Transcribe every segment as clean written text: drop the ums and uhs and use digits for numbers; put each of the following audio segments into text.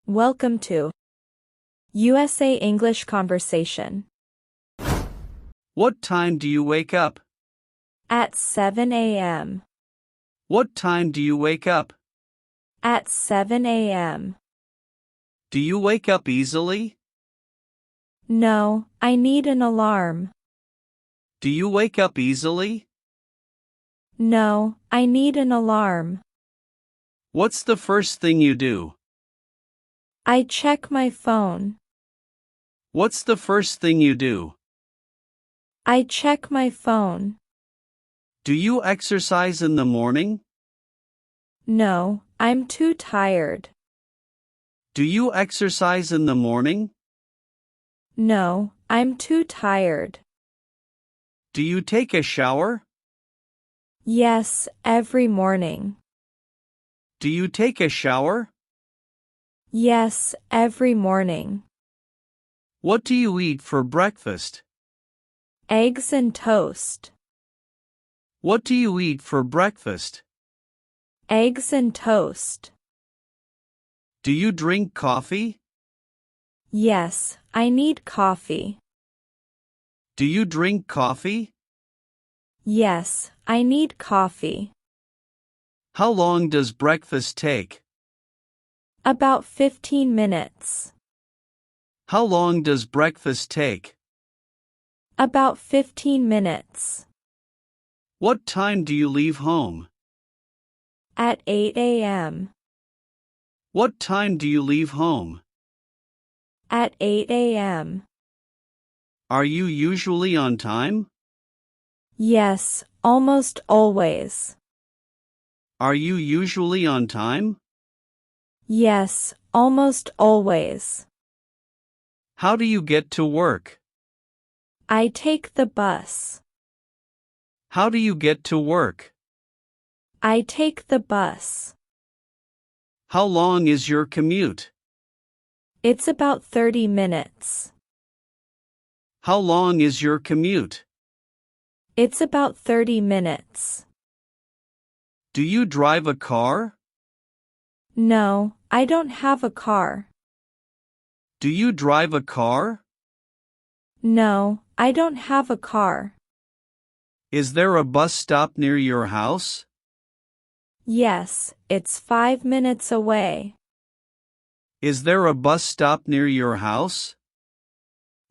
Welcome to USA English Conversation. What time do you wake up? At 7 a.m. What time do you wake up? At 7 a.m. Do you wake up easily? No, I need an alarm. Do you wake up easily? No, I need an alarm. What's the first thing you do? I check my phone. What's the first thing you do? I check my phone. Do you exercise in the morning? No, I'm too tired. Do you exercise in the morning? No, I'm too tired. Do you take a shower? Yes, every morning. Do you take a shower? Yes, every morning. What do you eat for breakfast? Eggs and toast. What do you eat for breakfast? Eggs and toast. Do you drink coffee? Yes, I need coffee. Do you drink coffee? Yes, I need coffee. How long does breakfast take? About 15 minutes. How long does breakfast take? About 15 minutes. What time do you leave home? At 8 a.m. What time do you leave home? At 8 a.m. Are you usually on time? Yes, almost always. Are you usually on time? Yes, almost always. How do you get to work? I take the bus. How do you get to work? I take the bus. How long is your commute? It's about 30 minutes. How long is your commute? It's about 30 minutes. Do you drive a car? No, I don't have a car. Do you drive a car? No, I don't have a car. Is there a bus stop near your house? Yes, it's 5 minutes away. Is there a bus stop near your house?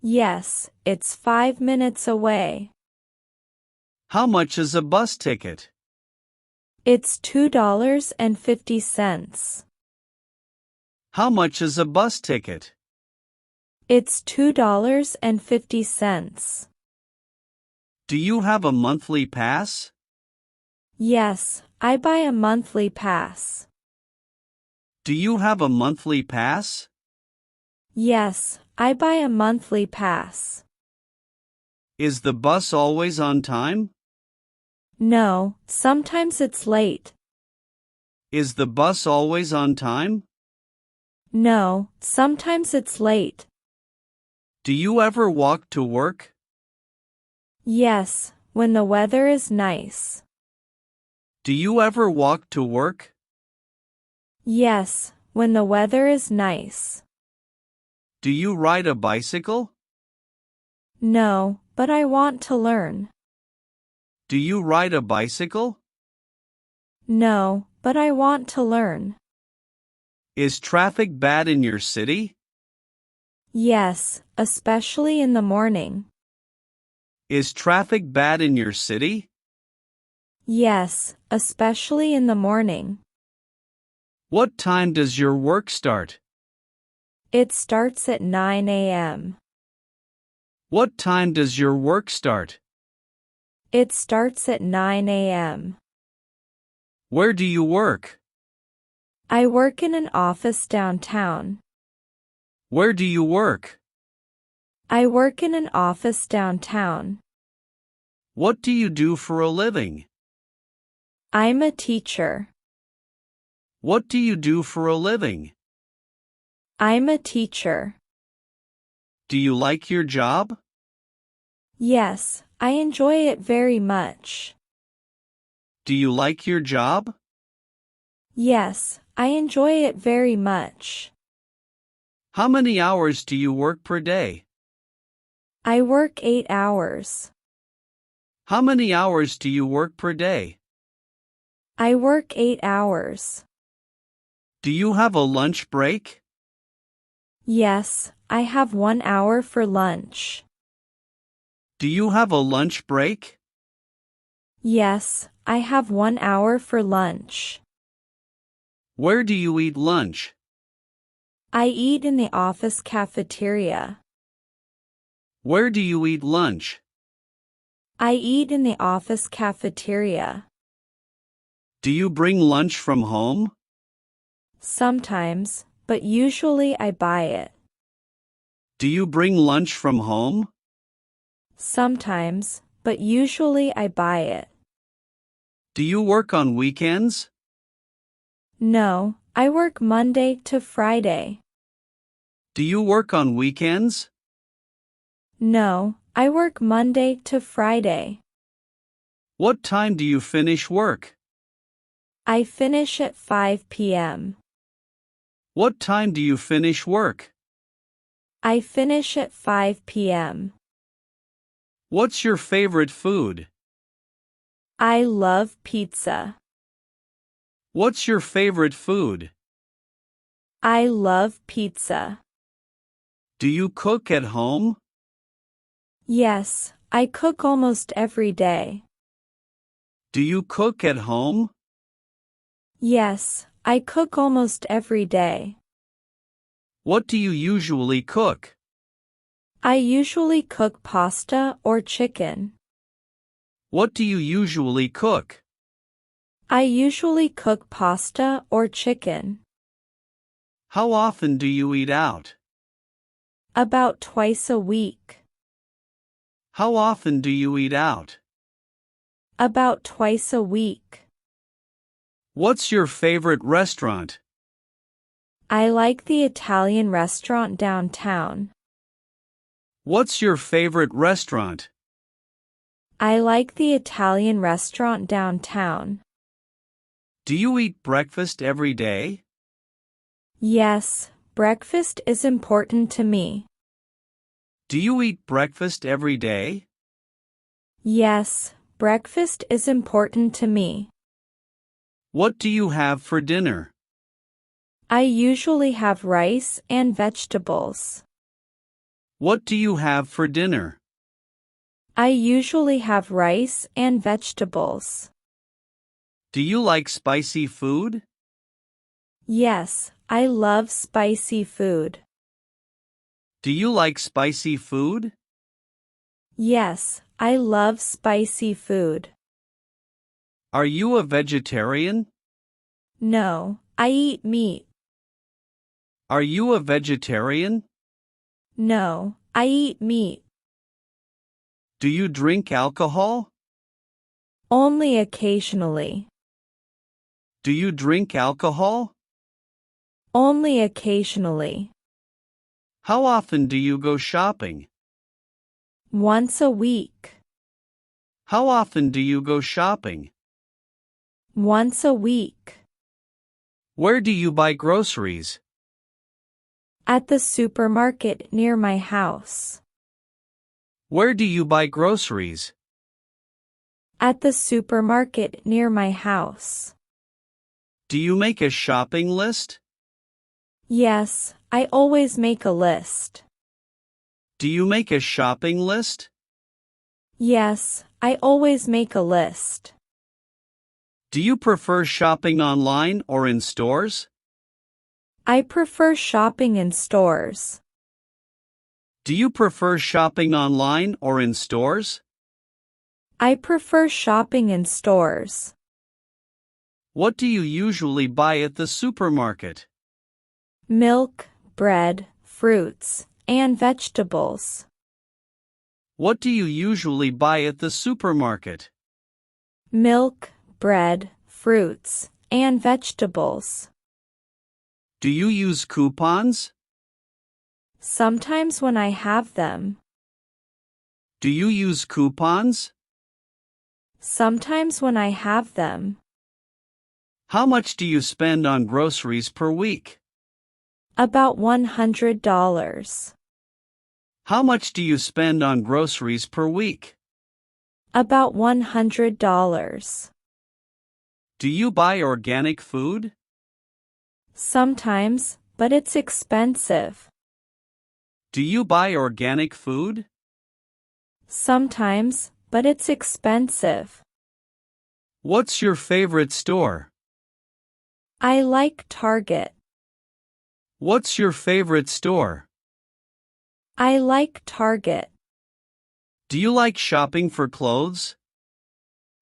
Yes, it's 5 minutes away. How much is a bus ticket? It's $2.50. How much is a bus ticket? It's $2.50. Do you have a monthly pass? Yes, I buy a monthly pass. Do you have a monthly pass? Yes, I buy a monthly pass. Is the bus always on time? No, sometimes it's late. Is the bus always on time? No, sometimes it's late. Do you ever walk to work? Yes, when the weather is nice. Do you ever walk to work? Yes, when the weather is nice. Do you ride a bicycle? No, but I want to learn. Do you ride a bicycle? No, but I want to learn. Is traffic bad in your city? Yes, especially in the morning. Is traffic bad in your city? Yes, especially in the morning. What time does your work start? It starts at 9 a.m. What time does your work start? It starts at 9 a.m. Where do you work? I work in an office downtown. Where do you work? I work in an office downtown. What do you do for a living? I'm a teacher. What do you do for a living? I'm a teacher. Do you like your job? Yes, I enjoy it very much. Do you like your job? Yes, I enjoy it very much. How many hours do you work per day? I work 8 hours. How many hours do you work per day? I work 8 hours. Do you have a lunch break? Yes, I have 1 hour for lunch. Do you have a lunch break? Yes, I have 1 hour for lunch. Where do you eat lunch? I eat in the office cafeteria. Where do you eat lunch? I eat in the office cafeteria. Do you bring lunch from home? Sometimes, but usually I buy it. Do you bring lunch from home? Sometimes, but usually I buy it. Do you work on weekends? No, I work Monday to Friday. Do you work on weekends? No, I work Monday to Friday. What time do you finish work? I finish at 5 p.m. What time do you finish work? I finish at 5 p.m. What's your favorite food? I love pizza. What's your favorite food? I love pizza. Do you cook at home? Yes, I cook almost every day. Do you cook at home? Yes, I cook almost every day. What do you usually cook? I usually cook pasta or chicken. What do you usually cook? I usually cook pasta or chicken. How often do you eat out? About twice a week. How often do you eat out? About twice a week. What's your favorite restaurant? I like the Italian restaurant downtown. What's your favorite restaurant? I like the Italian restaurant downtown. Do you eat breakfast every day? Yes, breakfast is important to me. Do you eat breakfast every day? Yes, breakfast is important to me. What do you have for dinner? I usually have rice and vegetables. What do you have for dinner? I usually have rice and vegetables. Do you like spicy food? Yes, I love spicy food. Do you like spicy food? Yes, I love spicy food. Are you a vegetarian? No, I eat meat. Are you a vegetarian? No, I eat meat. Do you drink alcohol? Only occasionally. Do you drink alcohol? Only occasionally. How often do you go shopping? Once a week. How often do you go shopping? Once a week. Where do you buy groceries? At the supermarket near my house. Where do you buy groceries? At the supermarket near my house. Do you make a shopping list? Yes, I always make a list. Do you make a shopping list? Yes, I always make a list. Do you prefer shopping online or in stores? I prefer shopping in stores. Do you prefer shopping online or in stores? I prefer shopping in stores. What do you usually buy at the supermarket? Milk, bread, fruits, and vegetables. What do you usually buy at the supermarket? Milk, bread, fruits, and vegetables. Do you use coupons? Sometimes when I have them. Do you use coupons? Sometimes when I have them. How much do you spend on groceries per week? About $100. How much do you spend on groceries per week? About $100. Do you buy organic food? Sometimes, but it's expensive. Do you buy organic food? Sometimes, but it's expensive. What's your favorite store? I like Target. What's your favorite store? I like Target. Do you like shopping for clothes?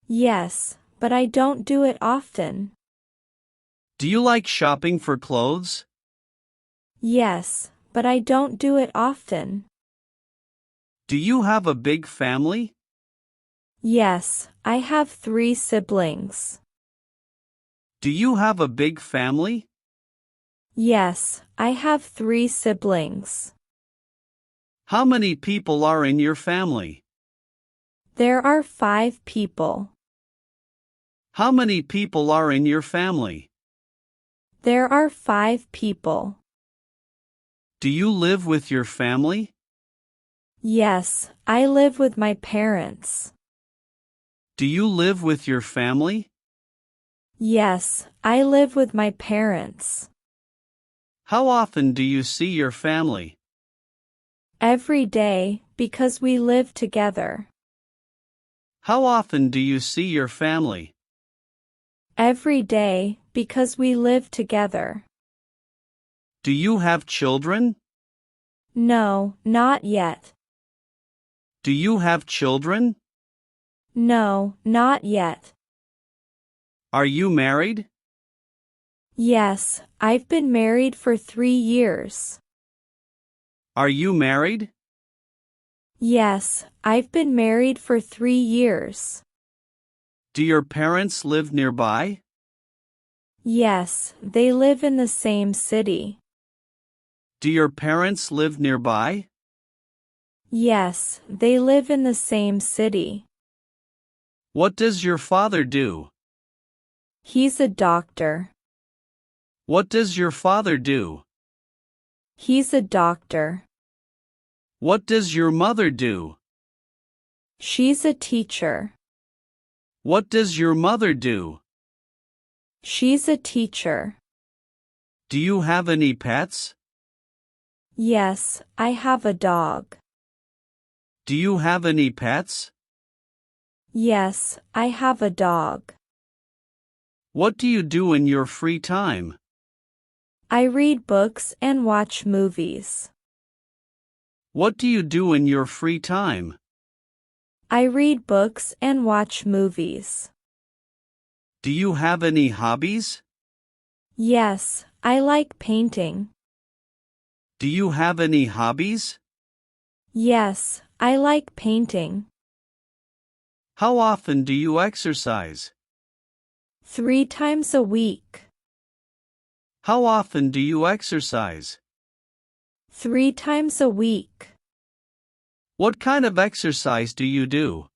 Yes, but I don't do it often. Do you like shopping for clothes? Yes, but I don't do it often. Do you have a big family? Yes, I have 3 siblings. Do you have a big family? Yes, I have 3 siblings. How many people are in your family? There are 5 people. How many people are in your family? There are 5 people. Do you live with your family? Yes, I live with my parents. Do you live with your family? Yes, I live with my parents. How often do you see your family? Every day, because we live together. How often do you see your family? Every day, because we live together. Do you have children? No, not yet. Do you have children? No, not yet. Are you married? Yes, I've been married for 3 years. Are you married? Yes, I've been married for 3 years. Do your parents live nearby? Yes, they live in the same city. Do your parents live nearby? Yes, they live in the same city. What does your father do? He's a doctor. What does your father do? He's a doctor. What does your mother do? She's a teacher. What does your mother do? She's a teacher. Do you have any pets? Yes, I have a dog. Do you have any pets? Yes, I have a dog. What do you do in your free time? I read books and watch movies. What do you do in your free time? I read books and watch movies. Do you have any hobbies? Yes, I like painting. Do you have any hobbies? Yes, I like painting. How often do you exercise? 3 times a week. How often do you exercise? 3 times a week. What kind of exercise do you do?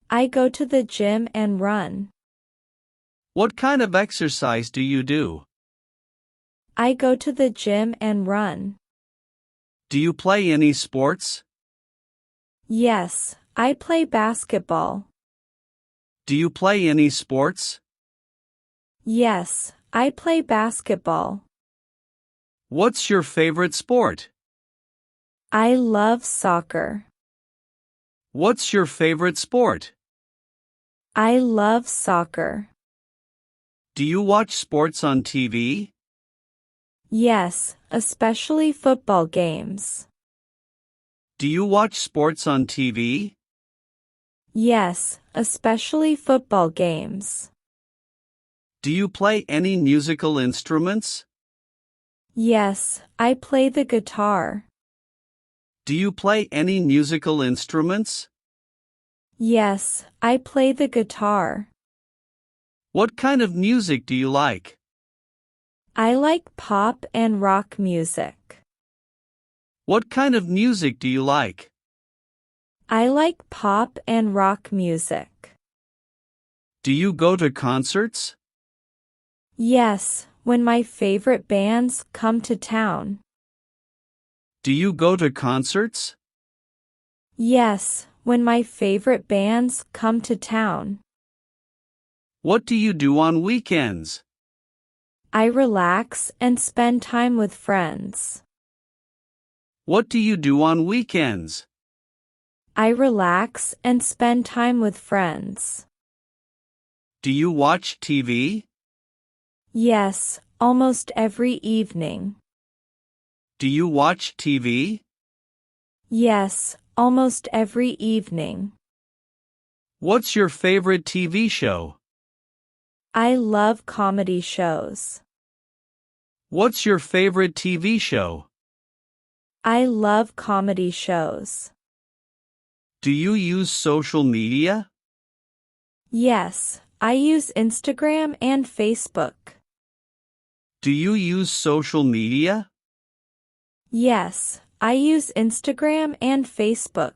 I go to the gym and run. What kind of exercise do you do? I go to the gym and run. Do you play any sports? Yes, I play basketball. Do you play any sports? Yes, I play basketball. What's your favorite sport? I love soccer. What's your favorite sport? I love soccer. Do you watch sports on TV? Yes, especially football games. Do you watch sports on TV? Yes, especially football games. Do you play any musical instruments? Yes, I play the guitar. Do you play any musical instruments? Yes, I play the guitar. What kind of music do you like? I like pop and rock music. What kind of music do you like? I like pop and rock music. Do you go to concerts? Yes, when my favorite bands come to town. Do you go to concerts? Yes, when my favorite bands come to town. What do you do on weekends? I relax and spend time with friends. What do you do on weekends? I relax and spend time with friends. Do you watch TV? Yes, almost every evening. Do you watch TV? Yes, almost every evening. What's your favorite TV show? I love comedy shows. What's your favorite TV show? I love comedy shows. Do you use social media? Yes, I use Instagram and Facebook. Do you use social media? Yes, I use Instagram and Facebook.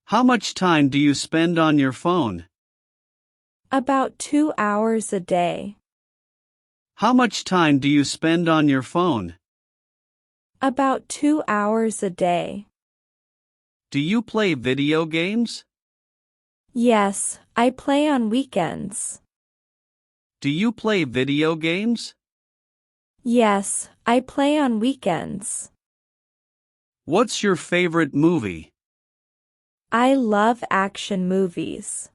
How much time do you spend on your phone? About 2 hours a day. How much time do you spend on your phone? About 2 hours a day. Do you play video games? Yes, I play on weekends. Do you play video games? Yes, I play on weekends. What's your favorite movie? I love action movies.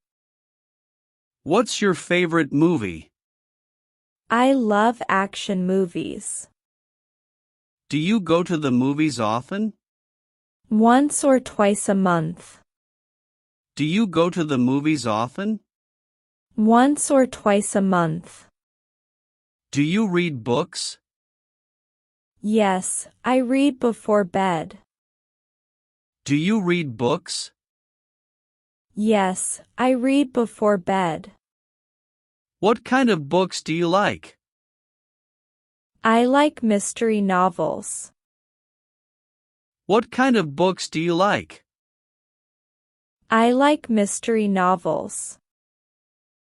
What's your favorite movie? I love action movies. Do you go to the movies often? Once or twice a month. Do you go to the movies often? Once or twice a month. Do you read books? Yes, I read before bed. Do you read books? Yes, I read before bed. What kind of books do you like? I like mystery novels. What kind of books do you like? I like mystery novels.